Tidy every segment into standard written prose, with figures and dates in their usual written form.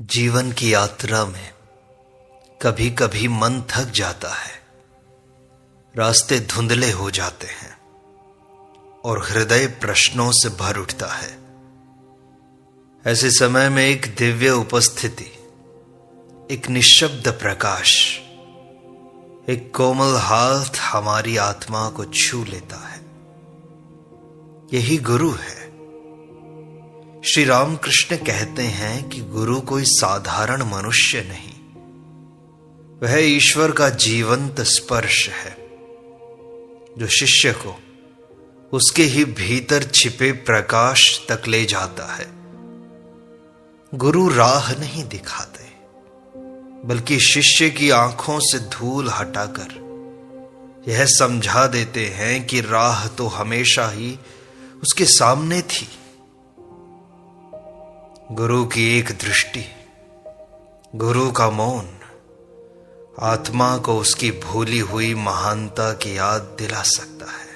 जीवन की यात्रा में कभी कभी मन थक जाता है, रास्ते धुंधले हो जाते हैं और हृदय प्रश्नों से भर उठता है। ऐसे समय में एक दिव्य उपस्थिति, एक निःशब्द प्रकाश, एक कोमल हाथ हमारी आत्मा को छू लेता है। यही गुरु है। श्री रामकृष्ण कहते हैं कि गुरु कोई साधारण मनुष्य नहीं, वह ईश्वर का जीवंत स्पर्श है जो शिष्य को उसके ही भीतर छिपे प्रकाश तक ले जाता है। गुरु राह नहीं दिखाते, बल्कि शिष्य की आंखों से धूल हटाकर यह समझा देते हैं कि राह तो हमेशा ही उसके सामने थी। गुरु की एक दृष्टि, गुरु का मौन आत्मा को उसकी भूली हुई महानता की याद दिला सकता है।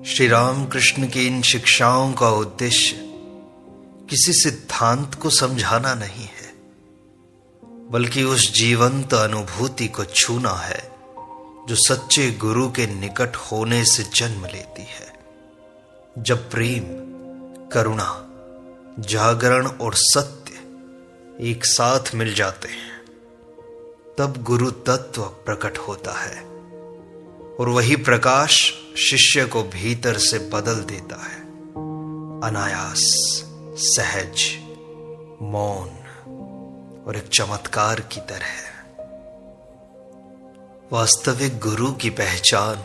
श्री रामकृष्ण की इन शिक्षाओं का उद्देश्य किसी सिद्धांत को समझाना नहीं है, बल्कि उस जीवंत अनुभूति को छूना है जो सच्चे गुरु के निकट होने से जन्म लेती है। जब प्रेम, करुणा, जागरण और सत्य एक साथ मिल जाते हैं, तब गुरु तत्व प्रकट होता है और वही प्रकाश शिष्य को भीतर से बदल देता है। अनायास, सहज, मौन और एक चमत्कार की तरह। वास्तविक गुरु की पहचान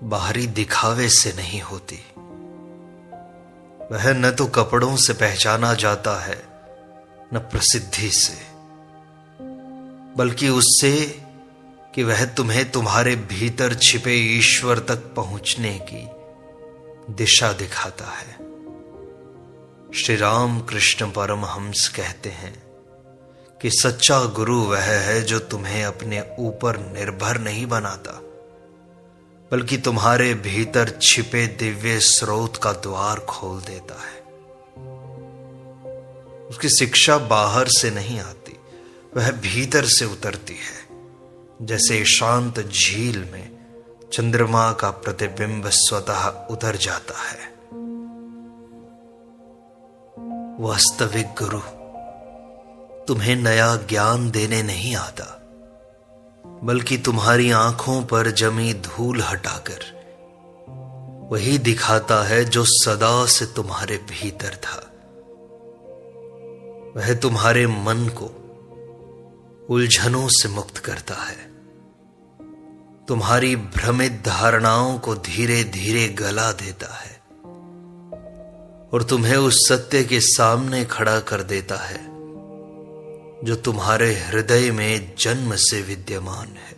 बाहरी दिखावे से नहीं होती। वह न तो कपड़ों से पहचाना जाता है, न प्रसिद्धि से, बल्कि उससे कि वह तुम्हें तुम्हारे भीतर छिपे ईश्वर तक पहुंचने की दिशा दिखाता है। श्री रामकृष्ण परमहंस कहते हैं कि सच्चा गुरु वह है जो तुम्हें अपने ऊपर निर्भर नहीं बनाता, बल्कि तुम्हारे भीतर छिपे दिव्य स्रोत का द्वार खोल देता है। उसकी शिक्षा बाहर से नहीं आती, वह भीतर से उतरती है, जैसे शांत झील में चंद्रमा का प्रतिबिंब स्वतः उतर जाता है। वास्तविक गुरु तुम्हें नया ज्ञान देने नहीं आता, बल्कि तुम्हारी आंखों पर जमी धूल हटाकर वही दिखाता है जो सदा से तुम्हारे भीतर था। वह तुम्हारे मन को उलझनों से मुक्त करता है, तुम्हारी भ्रमित धारणाओं को धीरे धीरे गला देता है और तुम्हें उस सत्य के सामने खड़ा कर देता है जो तुम्हारे हृदय में जन्म से विद्यमान है।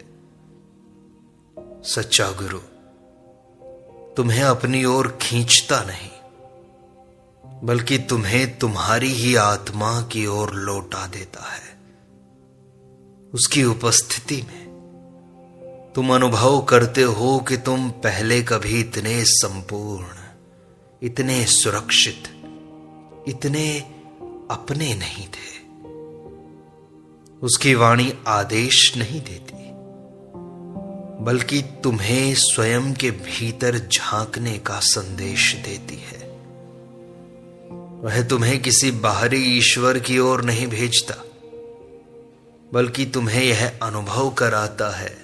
सच्चा गुरु तुम्हें अपनी ओर खींचता नहीं, बल्कि तुम्हें तुम्हारी ही आत्मा की ओर लौटा देता है। उसकी उपस्थिति में तुम अनुभव करते हो कि तुम पहले कभी इतने संपूर्ण, इतने सुरक्षित, इतने अपने नहीं थे। उसकी वाणी आदेश नहीं देती, बल्कि तुम्हें स्वयं के भीतर झांकने का संदेश देती है। वह तुम्हें किसी बाहरी ईश्वर की ओर नहीं भेजता, बल्कि तुम्हें यह अनुभव कराता है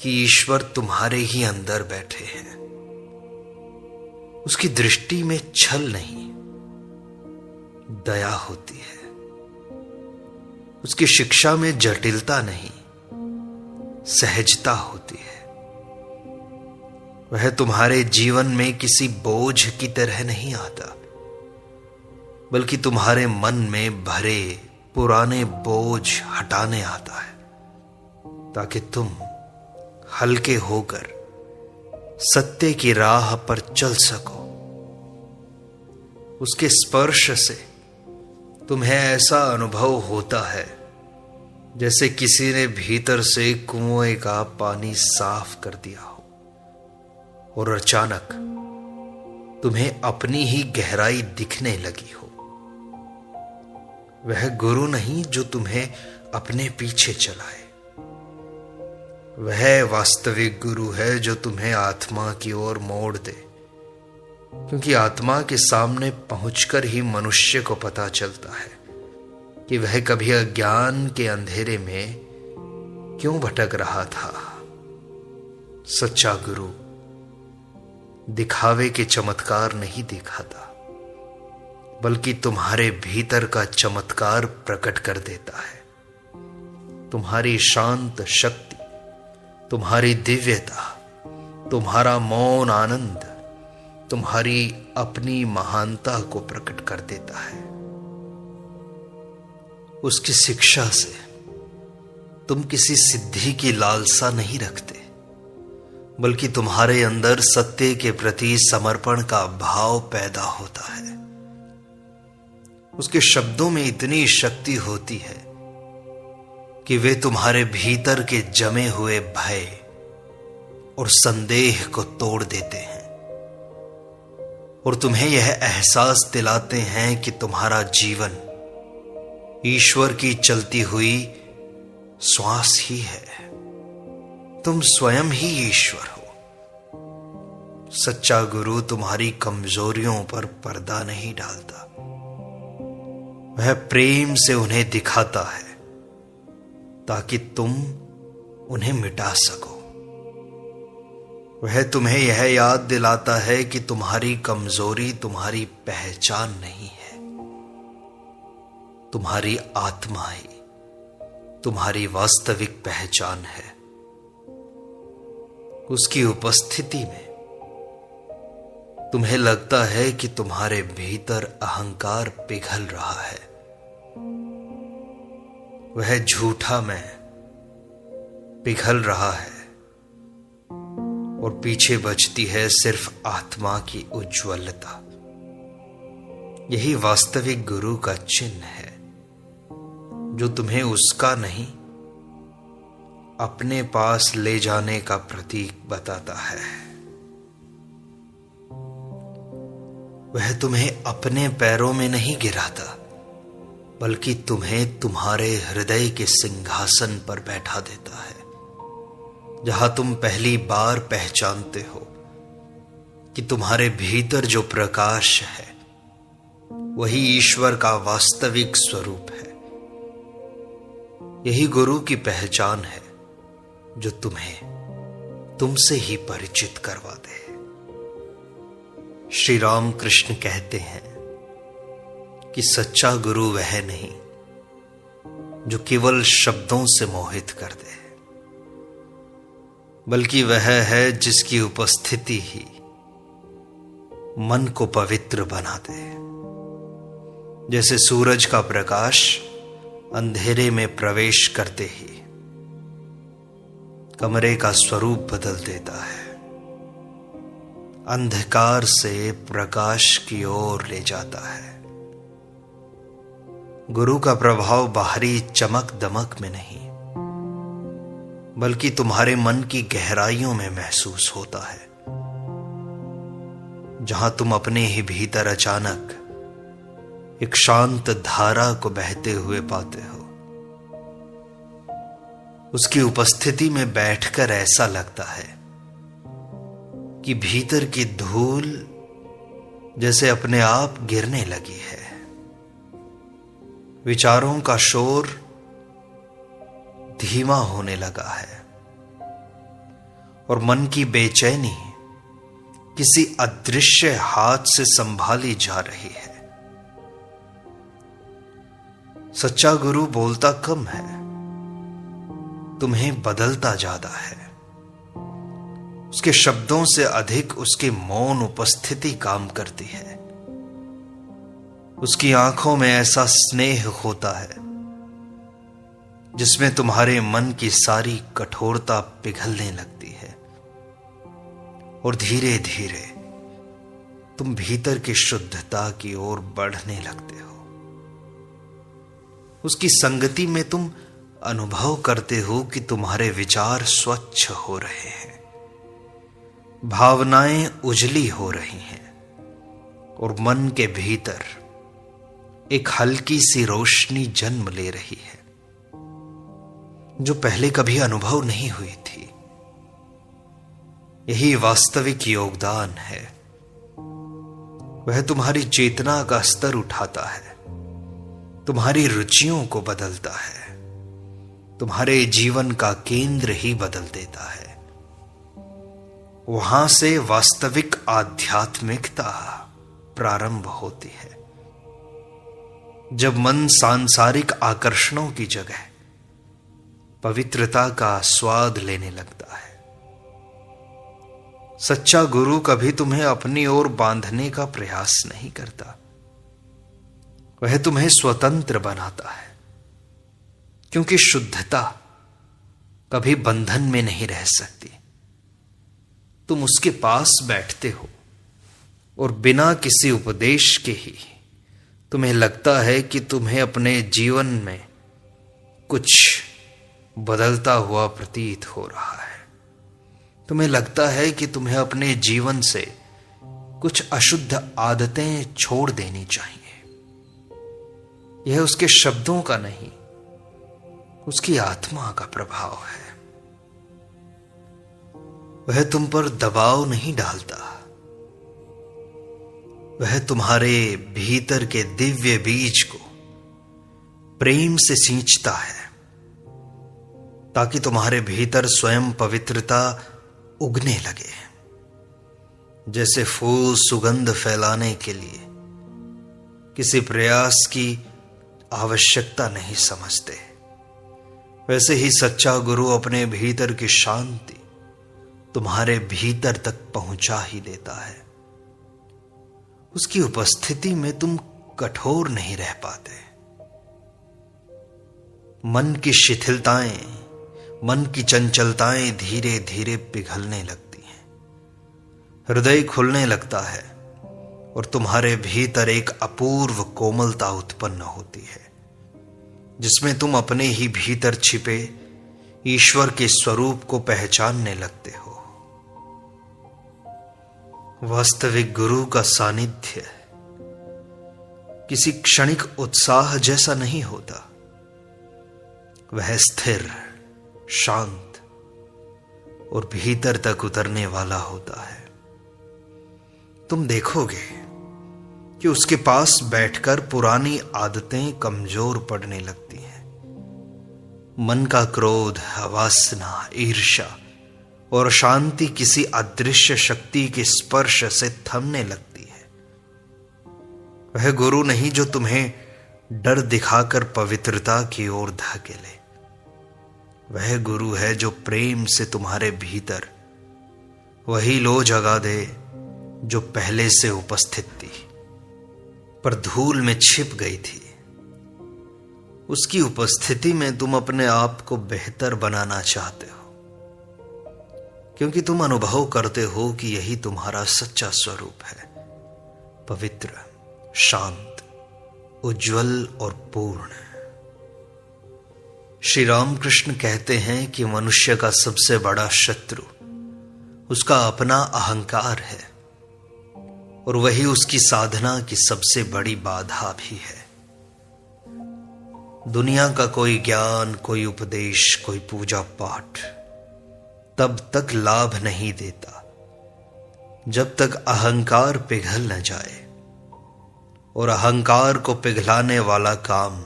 कि ईश्वर तुम्हारे ही अंदर बैठे हैं। उसकी दृष्टि में छल नहीं, दया होती है। उसकी शिक्षा में जटिलता नहीं, सहजता होती है। वह तुम्हारे जीवन में किसी बोझ की तरह नहीं आता, बल्कि तुम्हारे मन में भरे पुराने बोझ हटाने आता है, ताकि तुम हल्के होकर सत्य की राह पर चल सको। उसके स्पर्श से तुम्हें ऐसा अनुभव होता है जैसे किसी ने भीतर से कुएं का पानी साफ कर दिया हो और अचानक तुम्हें अपनी ही गहराई दिखने लगी हो। वह गुरु नहीं जो तुम्हें अपने पीछे चलाए, वह वास्तविक गुरु है जो तुम्हें आत्मा की ओर मोड़ दे। क्योंकि आत्मा के सामने पहुंचकर ही मनुष्य को पता चलता है कि वह कभी अज्ञान के अंधेरे में क्यों भटक रहा था। सच्चा गुरु दिखावे के चमत्कार नहीं दिखाता, बल्कि तुम्हारे भीतर का चमत्कार प्रकट कर देता है। तुम्हारी शांत शक्ति, तुम्हारी दिव्यता, तुम्हारा मौन आनंद, तुम्हारी अपनी महानता को प्रकट कर देता है। उसकी शिक्षा से तुम किसी सिद्धि की लालसा नहीं रखते, बल्कि तुम्हारे अंदर सत्य के प्रति समर्पण का भाव पैदा होता है। उसके शब्दों में इतनी शक्ति होती है कि वे तुम्हारे भीतर के जमे हुए भय और संदेह को तोड़ देते हैं और तुम्हें यह एहसास दिलाते हैं कि तुम्हारा जीवन ईश्वर की चलती हुई श्वास ही है। तुम स्वयं ही ईश्वर हो। सच्चा गुरु तुम्हारी कमजोरियों पर पर्दा नहीं डालता, वह प्रेम से उन्हें दिखाता है ताकि तुम उन्हें मिटा सको। वह तुम्हें यह याद दिलाता है कि तुम्हारी कमजोरी तुम्हारी पहचान नहीं है, तुम्हारी आत्मा ही तुम्हारी वास्तविक पहचान है। उसकी उपस्थिति में तुम्हें लगता है कि तुम्हारे भीतर अहंकार पिघल रहा है। वह झूठा मैं पिघल रहा है और पीछे बचती है सिर्फ आत्मा की उज्ज्वलता। यही वास्तविक गुरु का चिन्ह है, जो तुम्हें उसका नहीं अपने पास ले जाने का प्रतीक बताता है। वह तुम्हें अपने पैरों में नहीं गिराता, बल्कि तुम्हें तुम्हारे हृदय के सिंहासन पर बैठा देता है, जहां तुम पहली बार पहचानते हो कि तुम्हारे भीतर जो प्रकाश है वही ईश्वर का वास्तविक स्वरूप है। यही गुरु की पहचान है जो तुम्हें तुमसे ही परिचित करवा दे। श्री राम कृष्ण कहते हैं कि सच्चा गुरु वह नहीं जो केवल शब्दों से मोहित कर दे, बल्कि वह है जिसकी उपस्थिति ही मन को पवित्र बना दे। जैसे सूरज का प्रकाश अंधेरे में प्रवेश करते ही कमरे का स्वरूप बदल देता है, अंधकार से प्रकाश की ओर ले जाता है। गुरु का प्रभाव बाहरी चमक दमक में नहीं, बल्कि तुम्हारे मन की गहराइयों में महसूस होता है, जहां तुम अपने ही भीतर अचानक एक शांत धारा को बहते हुए पाते हो। उसकी उपस्थिति में बैठकर ऐसा लगता है कि भीतर की धूल जैसे अपने आप गिरने लगी है। विचारों का शोर धीमा होने लगा है और मन की बेचैनी किसी अदृश्य हाथ से संभाली जा रही है। सच्चा गुरु बोलता कम है, तुम्हें बदलता ज्यादा है। उसके शब्दों से अधिक उसकी मौन उपस्थिति काम करती है। उसकी आंखों में ऐसा स्नेह होता है जिसमें तुम्हारे मन की सारी कठोरता पिघलने लगती है और धीरे धीरे तुम भीतर की शुद्धता की ओर बढ़ने लगते हो। उसकी संगति में तुम अनुभव करते हो कि तुम्हारे विचार स्वच्छ हो रहे हैं, भावनाएं उजली हो रही हैं और मन के भीतर एक हल्की सी रोशनी जन्म ले रही है जो पहले कभी अनुभव नहीं हुई थी। यही वास्तविक योगदान है। वह तुम्हारी चेतना का स्तर उठाता है, तुम्हारी रुचियों को बदलता है, तुम्हारे जीवन का केंद्र ही बदल देता है। वहां से वास्तविक आध्यात्मिकता प्रारंभ होती है, जब मन सांसारिक आकर्षणों की जगह पवित्रता का स्वाद लेने लगता है। सच्चा गुरु कभी तुम्हें अपनी ओर बांधने का प्रयास नहीं करता, वह तुम्हें स्वतंत्र बनाता है, क्योंकि शुद्धता कभी बंधन में नहीं रह सकती। तुम उसके पास बैठते हो और बिना किसी उपदेश के ही तुम्हें लगता है कि तुम्हें अपने जीवन में कुछ बदलता हुआ प्रतीत हो रहा है। तुम्हें लगता है कि तुम्हें अपने जीवन से कुछ अशुद्ध आदतें छोड़ देनी चाहिए। यह उसके शब्दों का नहीं, उसकी आत्मा का प्रभाव है। वह तुम पर दबाव नहीं डालता, वह तुम्हारे भीतर के दिव्य बीज को प्रेम से सींचता है, ताकि तुम्हारे भीतर स्वयं पवित्रता उगने लगे। जैसे फूल सुगंध फैलाने के लिए किसी प्रयास की आवश्यकता नहीं समझते, वैसे ही सच्चा गुरु अपने भीतर की शांति तुम्हारे भीतर तक पहुंचा ही देता है। उसकी उपस्थिति में तुम कठोर नहीं रह पाते। मन की शिथिलताएं, मन की चंचलताएं धीरे धीरे पिघलने लगती हैं, हृदय खुलने लगता है और तुम्हारे भीतर एक अपूर्व कोमलता उत्पन्न होती है, जिसमें तुम अपने ही भीतर छिपे ईश्वर के स्वरूप को पहचानने लगते हो। वास्तविक गुरु का सानिध्य किसी क्षणिक उत्साह जैसा नहीं होता, वह स्थिर, शांत और भीतर तक उतरने वाला होता है। तुम देखोगे कि उसके पास बैठकर पुरानी आदतें कमजोर पड़ने लगती हैं। मन का क्रोध, वासना, ईर्ष्या और शांति किसी अदृश्य शक्ति के स्पर्श से थमने लगती है। वह गुरु नहीं जो तुम्हें डर दिखाकर पवित्रता की ओर धकेले, वह गुरु है जो प्रेम से तुम्हारे भीतर वही लो जगा दे जो पहले से उपस्थित थी पर धूल में छिप गई थी। उसकी उपस्थिति में तुम अपने आप को बेहतर बनाना चाहते हो, क्योंकि तुम अनुभव करते हो कि यही तुम्हारा सच्चा स्वरूप है, पवित्र, शांत, उज्जवल और पूर्ण। श्री रामकृष्ण कहते हैं कि मनुष्य का सबसे बड़ा शत्रु उसका अपना अहंकार है और वही उसकी साधना की सबसे बड़ी बाधा भी है। दुनिया का कोई ज्ञान, कोई उपदेश, कोई पूजा पाठ तब तक लाभ नहीं देता जब तक अहंकार पिघल न जाए, और अहंकार को पिघलाने वाला काम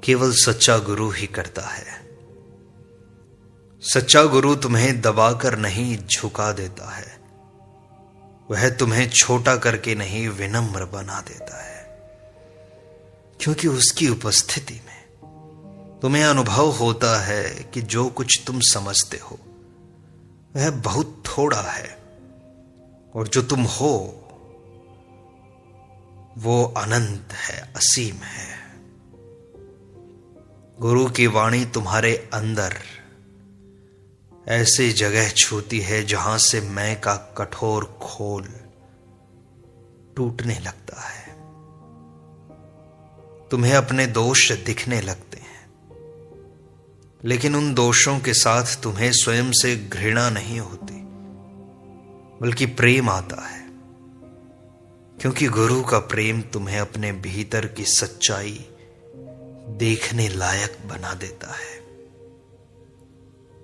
केवल सच्चा गुरु ही करता है। सच्चा गुरु तुम्हें दबाकर नहीं झुका देता है, वह तुम्हें छोटा करके नहीं विनम्र बना देता है, क्योंकि उसकी उपस्थिति में तुम्हें अनुभव होता है कि जो कुछ तुम समझते हो वह बहुत थोड़ा है और जो तुम हो वो अनंत है, असीम है। गुरु की वाणी तुम्हारे अंदर ऐसी जगह छूती है जहां से मैं का कठोर खोल टूटने लगता है। तुम्हें अपने दोष दिखने लगते हैं, लेकिन उन दोषों के साथ तुम्हें स्वयं से घृणा नहीं होती, बल्कि प्रेम आता है। क्योंकि गुरु का प्रेम तुम्हें अपने भीतर की सच्चाई देखने लायक बना देता है।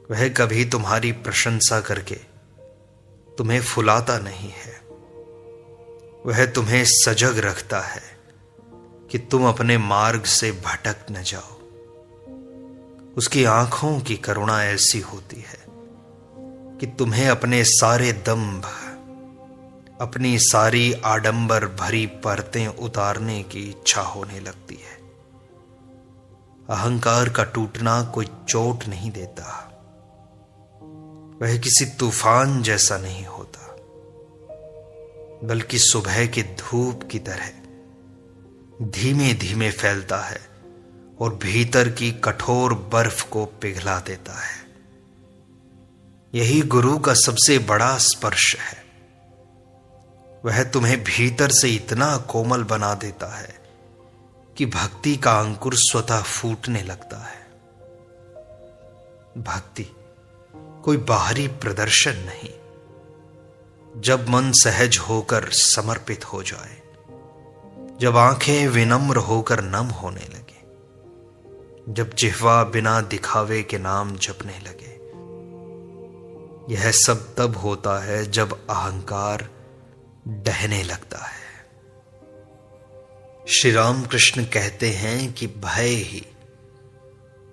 वह कभी तुम्हारी प्रशंसा करके तुम्हें फुलाता नहीं है, वह तुम्हें सजग रखता है कि तुम अपने मार्ग से भटक न जाओ। उसकी आंखों की करुणा ऐसी होती है कि तुम्हें अपने सारे दंभ, अपनी सारी आडंबर भरी परतें उतारने की इच्छा होने लगती है। अहंकार का टूटना कोई चोट नहीं देता, वह किसी तूफान जैसा नहीं होता, बल्कि सुबह की धूप की तरह धीमे धीमे फैलता है और भीतर की कठोर बर्फ को पिघला देता है। यही गुरु का सबसे बड़ा स्पर्श है। वह तुम्हें भीतर से इतना कोमल बना देता है कि भक्ति का अंकुर स्वतः फूटने लगता है। भक्ति कोई बाहरी प्रदर्शन नहीं। जब मन सहज होकर समर्पित हो जाए, जब आंखें विनम्र होकर नम होने लगे, जब जिह्वा बिना दिखावे के नाम जपने लगे, यह सब तब होता है जब अहंकार डहने लगता है। श्री राम कृष्ण कहते हैं कि भय ही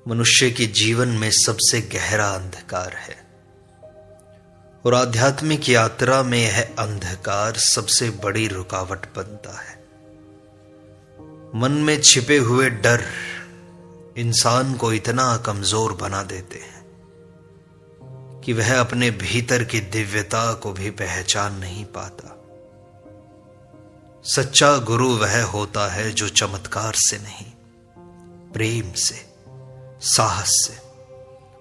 मनुष्य के जीवन में सबसे गहरा अंधकार है और आध्यात्मिक यात्रा में यह अंधकार सबसे बड़ी रुकावट बनता है। मन में छिपे हुए डर इंसान को इतना कमजोर बना देते हैं कि वह अपने भीतर की दिव्यता को भी पहचान नहीं पाता। सच्चा गुरु वह होता है जो चमत्कार से नहीं, प्रेम से, साहस से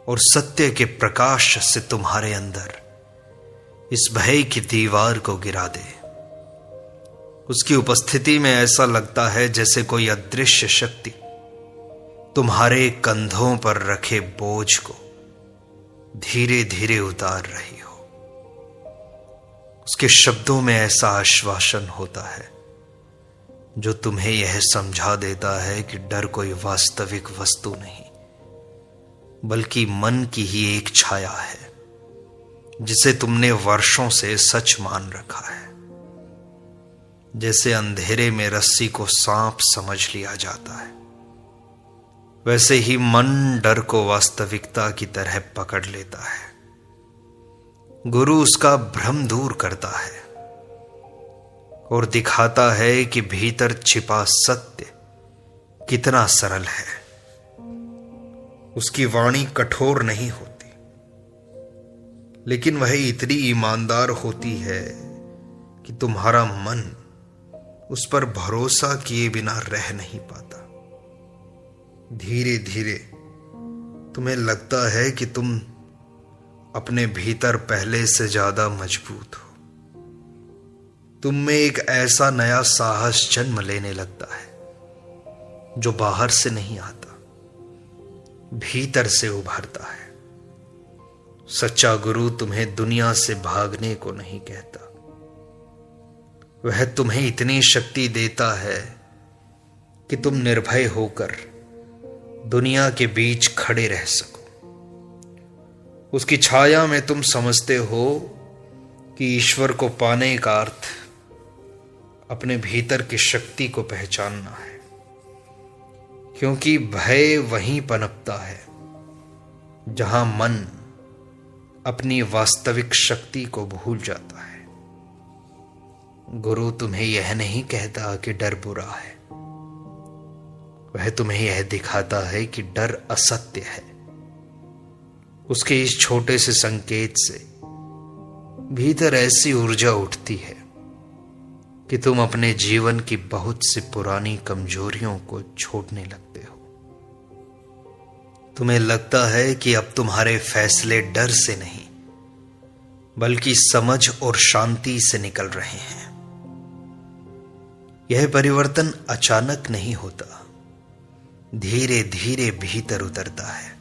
और सत्य के प्रकाश से तुम्हारे अंदर इस भय की दीवार को गिरा दे। उसकी उपस्थिति में ऐसा लगता है जैसे कोई अदृश्य शक्ति तुम्हारे कंधों पर रखे बोझ को धीरे धीरे उतार रही हो। उसके शब्दों में ऐसा आश्वासन होता है जो तुम्हें यह समझा देता है कि डर कोई वास्तविक वस्तु नहीं, बल्कि मन की ही एक छाया है जिसे तुमने वर्षों से सच मान रखा है। जैसे अंधेरे में रस्सी को सांप समझ लिया जाता है, वैसे ही मन डर को वास्तविकता की तरह पकड़ लेता है। गुरु उसका भ्रम दूर करता है और दिखाता है कि भीतर छिपा सत्य कितना सरल है। उसकी वाणी कठोर नहीं होती, लेकिन वह इतनी ईमानदार होती है कि तुम्हारा मन उस पर भरोसा किए बिना रह नहीं पाता। धीरे धीरे तुम्हें लगता है कि तुम अपने भीतर पहले से ज्यादा मजबूत हो। तुम में एक ऐसा नया साहस जन्म लेने लगता है जो बाहर से नहीं आता, भीतर से उभरता है। सच्चा गुरु तुम्हें दुनिया से भागने को नहीं कहता, वह तुम्हें इतनी शक्ति देता है कि तुम निर्भय होकर दुनिया के बीच खड़े रह सको। उसकी छाया में तुम समझते हो कि ईश्वर को पाने का अर्थ अपने भीतर की शक्ति को पहचानना है, क्योंकि भय वहीं पनपता है जहां मन अपनी वास्तविक शक्ति को भूल जाता है। गुरु तुम्हें यह नहीं कहता कि डर बुरा है, वह तुम्हें यह दिखाता है कि डर असत्य है। उसके इस छोटे से संकेत से भीतर ऐसी ऊर्जा उठती है कि तुम अपने जीवन की बहुत सी पुरानी कमजोरियों को छोड़ने लगते हो। तुम्हें लगता है कि अब तुम्हारे फैसले डर से नहीं, बल्कि समझ और शांति से निकल रहे हैं। यह परिवर्तन अचानक नहीं होता, धीरे धीरे भीतर उतरता है,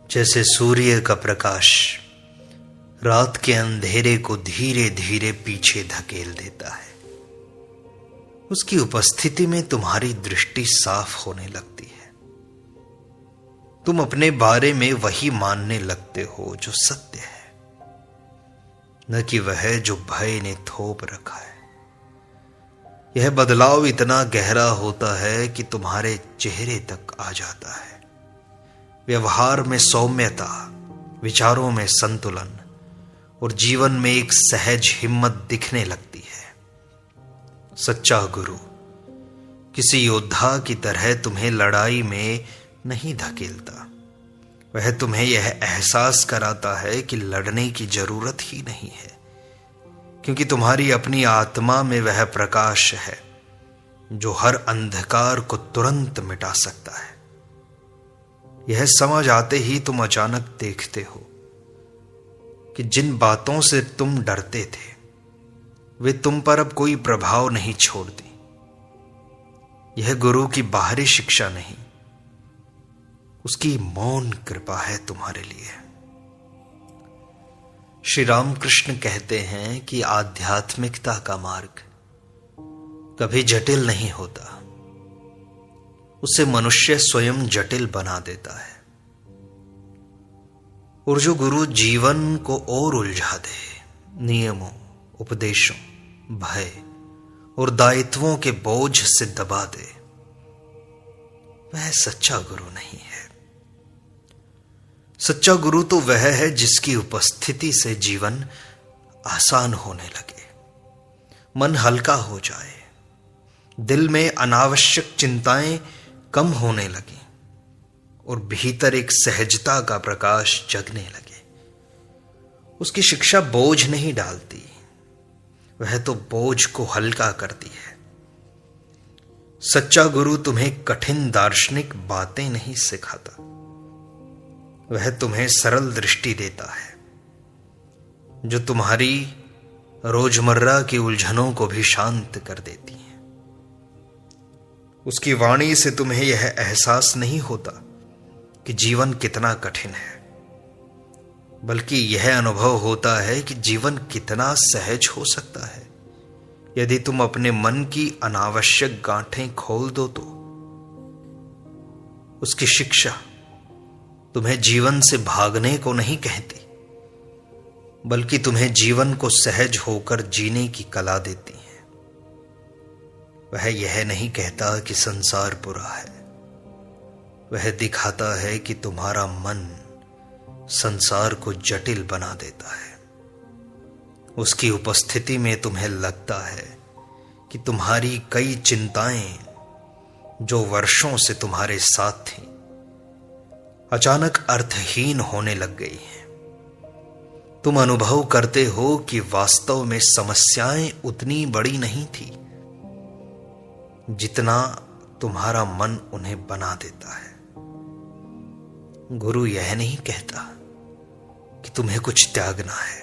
जैसे सूर्य का प्रकाश रात के अंधेरे को धीरे धीरे पीछे धकेल देता है। उसकी उपस्थिति में तुम्हारी दृष्टि साफ होने लगती है। तुम अपने बारे में वही मानने लगते हो जो सत्य है, न कि वह जो भय ने थोप रखा है। यह बदलाव इतना गहरा होता है कि तुम्हारे चेहरे तक आ जाता है। व्यवहार में सौम्यता, विचारों में संतुलन और जीवन में एक सहज हिम्मत दिखने लगती है। सच्चा गुरु किसी योद्धा की तरह तुम्हें लड़ाई में नहीं धकेलता। वह तुम्हें यह एहसास कराता है कि लड़ने की जरूरत ही नहीं है, क्योंकि तुम्हारी अपनी आत्मा में वह प्रकाश है जो हर अंधकार को तुरंत मिटा सकता है। यह समझ आते ही तुम अचानक देखते हो कि जिन बातों से तुम डरते थे वे तुम पर अब कोई प्रभाव नहीं छोड़ती। यह गुरु की बाहरी शिक्षा नहीं, उसकी मौन कृपा है तुम्हारे लिए। श्री रामकृष्ण कहते हैं कि आध्यात्मिकता का मार्ग कभी जटिल नहीं होता, उसे मनुष्य स्वयं जटिल बना देता है। और जो गुरु जीवन को और उलझा दे, नियमों, उपदेशों, भय और दायित्वों के बोझ से दबा दे, वह सच्चा गुरु नहीं है। सच्चा गुरु तो वह है जिसकी उपस्थिति से जीवन आसान होने लगे, मन हल्का हो जाए, दिल में अनावश्यक चिंताएं कम होने लगी और भीतर एक सहजता का प्रकाश जगने लगे। उसकी शिक्षा बोझ नहीं डालती, वह तो बोझ को हल्का करती है। सच्चा गुरु तुम्हें कठिन दार्शनिक बातें नहीं सिखाता, वह तुम्हें सरल दृष्टि देता है जो तुम्हारी रोजमर्रा की उलझनों को भी शांत कर देती है। उसकी वाणी से तुम्हें यह एहसास नहीं होता कि जीवन कितना कठिन है, बल्कि यह अनुभव होता है कि जीवन कितना सहज हो सकता है यदि तुम अपने मन की अनावश्यक गांठें खोल दो तो। उसकी शिक्षा तुम्हें जीवन से भागने को नहीं कहती, बल्कि तुम्हें जीवन को सहज होकर जीने की कला देती है। वह यह नहीं कहता कि संसार बुरा है, वह दिखाता है कि तुम्हारा मन संसार को जटिल बना देता है। उसकी उपस्थिति में तुम्हें लगता है कि तुम्हारी कई चिंताएं जो वर्षों से तुम्हारे साथ थीं, अचानक अर्थहीन होने लग गई हैं। तुम अनुभव करते हो कि वास्तव में समस्याएं उतनी बड़ी नहीं थी जितना तुम्हारा मन उन्हें बना देता है। गुरु यह नहीं कहता कि तुम्हें कुछ त्यागना है,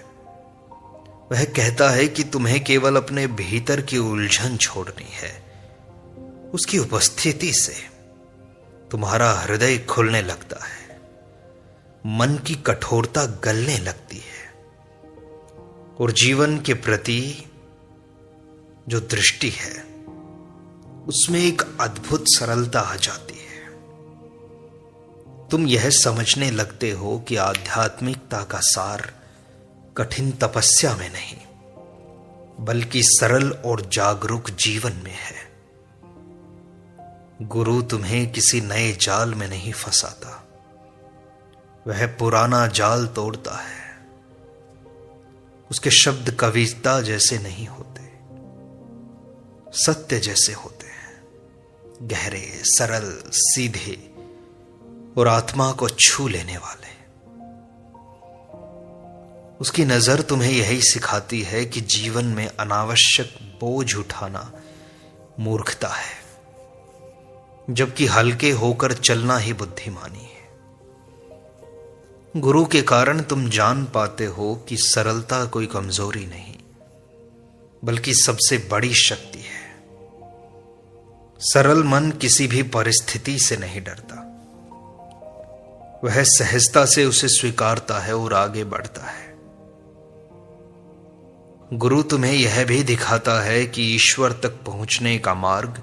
वह कहता है कि तुम्हें केवल अपने भीतर की उलझन छोड़नी है। उसकी उपस्थिति से तुम्हारा हृदय खुलने लगता है, मन की कठोरता गलने लगती है और जीवन के प्रति जो दृष्टि है उसमें एक अद्भुत सरलता आ जाती है। तुम यह समझने लगते हो कि आध्यात्मिकता का सार कठिन तपस्या में नहीं, बल्कि सरल और जागरूक जीवन में है। गुरु तुम्हें किसी नए जाल में नहीं फंसाता, वह पुराना जाल तोड़ता है। उसके शब्द कविता जैसे नहीं होते, सत्य जैसे होते हैं, गहरे, सरल, सीधे और आत्मा को छू लेने वाले। उसकी नजर तुम्हें यही सिखाती है कि जीवन में अनावश्यक बोझ उठाना मूर्खता है, जबकि हल्के होकर चलना ही बुद्धिमानी है। गुरु के कारण तुम जान पाते हो कि सरलता कोई कमजोरी नहीं, बल्कि सबसे बड़ी शक्ति है। सरल मन किसी भी परिस्थिति से नहीं डरता, वह सहजता से उसे स्वीकारता है और आगे बढ़ता है। गुरु तुम्हें यह भी दिखाता है कि ईश्वर तक पहुंचने का मार्ग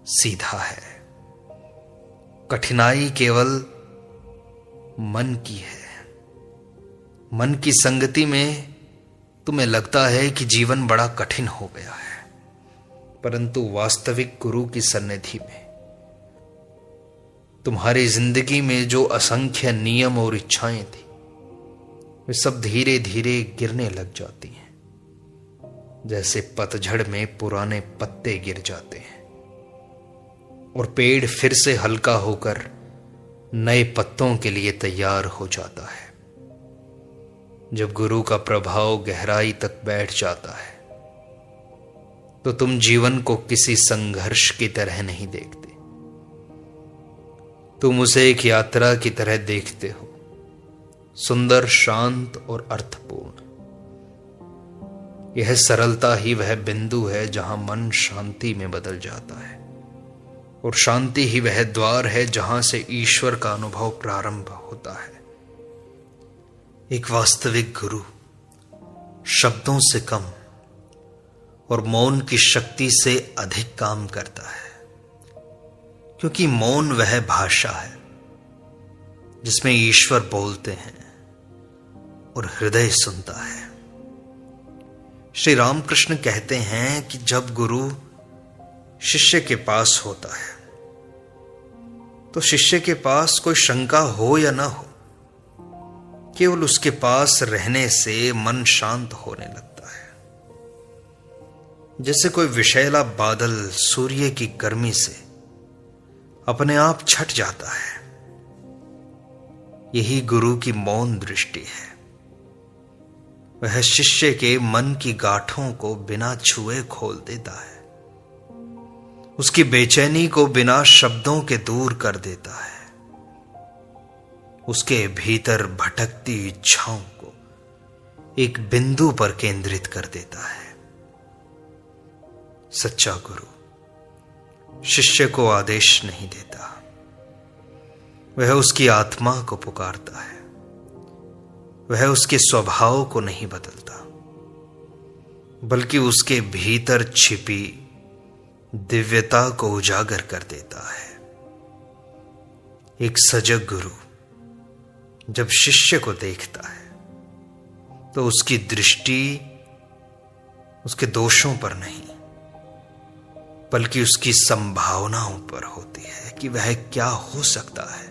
सीधा है। कठिनाई केवल मन की है। मन की संगति में तुम्हें लगता है कि जीवन बड़ा कठिन हो गया है, परंतु वास्तविक गुरु की सन्निधि में तुम्हारी जिंदगी में जो असंख्य नियम और इच्छाएं थी, वे सब धीरे धीरे गिरने लग जाती हैं, जैसे पतझड़ में पुराने पत्ते गिर जाते हैं और पेड़ फिर से हल्का होकर नए पत्तों के लिए तैयार हो जाता है। जब गुरु का प्रभाव गहराई तक बैठ जाता है तो तुम जीवन को किसी संघर्ष की तरह नहीं देखते, तुम उसे एक यात्रा की तरह देखते हो, सुंदर, शांत और अर्थपूर्ण। यह सरलता ही वह बिंदु है जहां मन शांति में बदल जाता है, और शांति ही वह द्वार है जहां से ईश्वर का अनुभव प्रारंभ होता है। एक वास्तविक गुरु शब्दों से कम और मौन की शक्ति से अधिक काम करता है, क्योंकि मौन वह भाषा है जिसमें ईश्वर बोलते हैं और हृदय सुनता है। श्री रामकृष्ण कहते हैं कि जब गुरु शिष्य के पास होता है तो शिष्य के पास कोई शंका हो या ना हो, केवल उसके पास रहने से मन शांत होने लगता है। जैसे कोई विषैला बादल सूर्य की गर्मी से अपने आप छट जाता है, यही गुरु की मौन दृष्टि है। वह शिष्य के मन की गांठों को बिना छुए खोल देता है, उसकी बेचैनी को बिना शब्दों के दूर कर देता है, उसके भीतर भटकती इच्छाओं को एक बिंदु पर केंद्रित कर देता है। सच्चा गुरु शिष्य को आदेश नहीं देता, वह उसकी आत्मा को पुकारता है। वह उसके स्वभाव को नहीं बदलता, बल्कि उसके भीतर छिपी दिव्यता को उजागर कर देता है। एक सजग गुरु जब शिष्य को देखता है तो उसकी दृष्टि उसके दोषों पर नहीं, बल्कि उसकी संभावनाओं पर होती है कि वह क्या हो सकता है।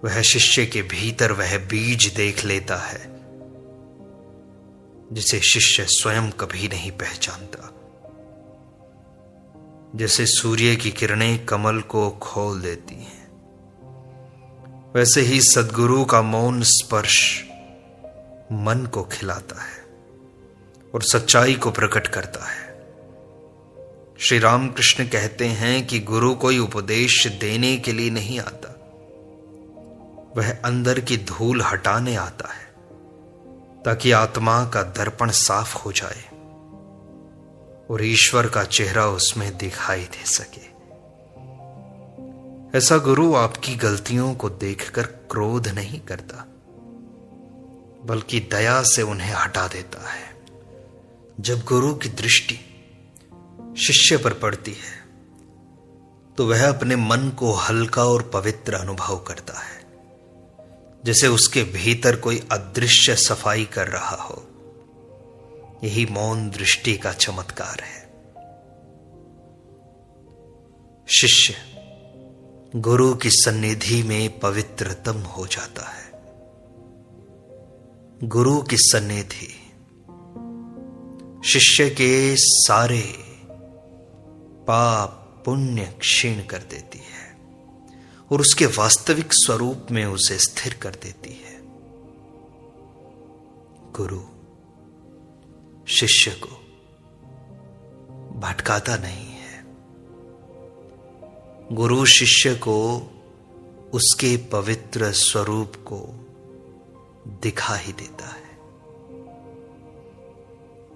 वह शिष्य के भीतर वह बीज देख लेता है जिसे शिष्य स्वयं कभी नहीं पहचानता। जैसे सूर्य की किरणें कमल को खोल देती हैं, वैसे ही सद्गुरु का मौन स्पर्श मन को खिलाता है और सच्चाई को प्रकट करता है। श्री रामकृष्ण कहते हैं कि गुरु कोई उपदेश देने के लिए नहीं आता, वह अंदर की धूल हटाने आता है ताकि आत्मा का दर्पण साफ हो जाए और ईश्वर का चेहरा उसमें दिखाई दे सके। ऐसा गुरु आपकी गलतियों को देखकर क्रोध नहीं करता, बल्कि दया से उन्हें हटा देता है। जब गुरु की दृष्टि शिष्य पर पड़ती है तो वह अपने मन को हल्का और पवित्र अनुभव करता है, जैसे उसके भीतर कोई अदृश्य सफाई कर रहा हो। यही मौन दृष्टि का चमत्कार है। शिष्य गुरु की सन्निधि में पवित्रतम हो जाता है। गुरु की सन्निधि शिष्य के सारे पाप पुण्य क्षीण कर देती है और उसके वास्तविक स्वरूप में उसे स्थिर कर देती है। गुरु शिष्य को भटकाता नहीं है, गुरु शिष्य को उसके पवित्र स्वरूप को दिखा ही देता है।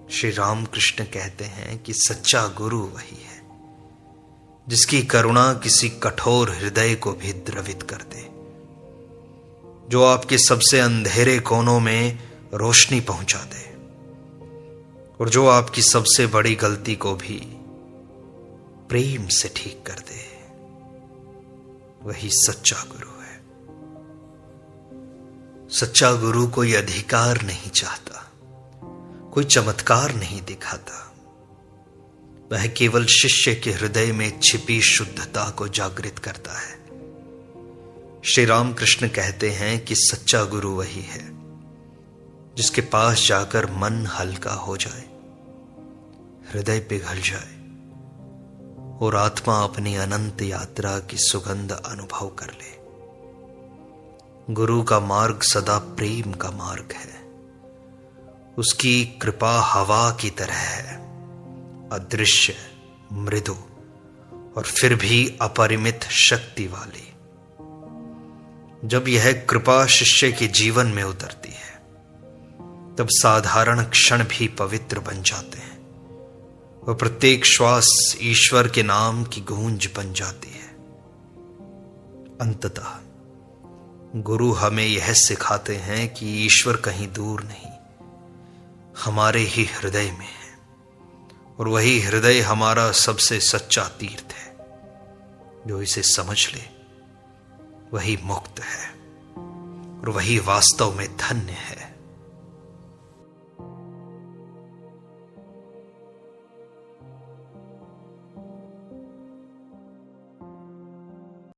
श्री रामकृष्ण कहते हैं कि सच्चा गुरु वही है जिसकी करुणा किसी कठोर हृदय को भी द्रवित कर दे, जो आपके सबसे अंधेरे कोनों में रोशनी पहुंचा दे, और जो आपकी सबसे बड़ी गलती को भी प्रेम से ठीक कर दे, वही सच्चा गुरु है। सच्चा गुरु कोई अधिकार नहीं चाहता, कोई चमत्कार नहीं दिखाता। वह केवल शिष्य के हृदय में छिपी शुद्धता को जागृत करता है। श्री रामकृष्ण कहते हैं कि सच्चा गुरु वही है जिसके पास जाकर मन हल्का हो जाए, हृदय पिघल जाए और आत्मा अपनी अनंत यात्रा की सुगंध अनुभव कर ले। गुरु का मार्ग सदा प्रेम का मार्ग है। उसकी कृपा हवा की तरह है, अदृश्य, मृदु और फिर भी अपरिमित शक्ति वाली। जब यह कृपा शिष्य के जीवन में उतरती है, तब साधारण क्षण भी पवित्र बन जाते हैं। वह प्रत्येक श्वास ईश्वर के नाम की गूंज बन जाती है। अंततः गुरु हमें यह सिखाते हैं कि ईश्वर कहीं दूर नहीं, हमारे ही हृदय में है, और वही हृदय हमारा सबसे सच्चा तीर्थ है। जो इसे समझ ले वही मुक्त है, और वही वास्तव में धन्य है।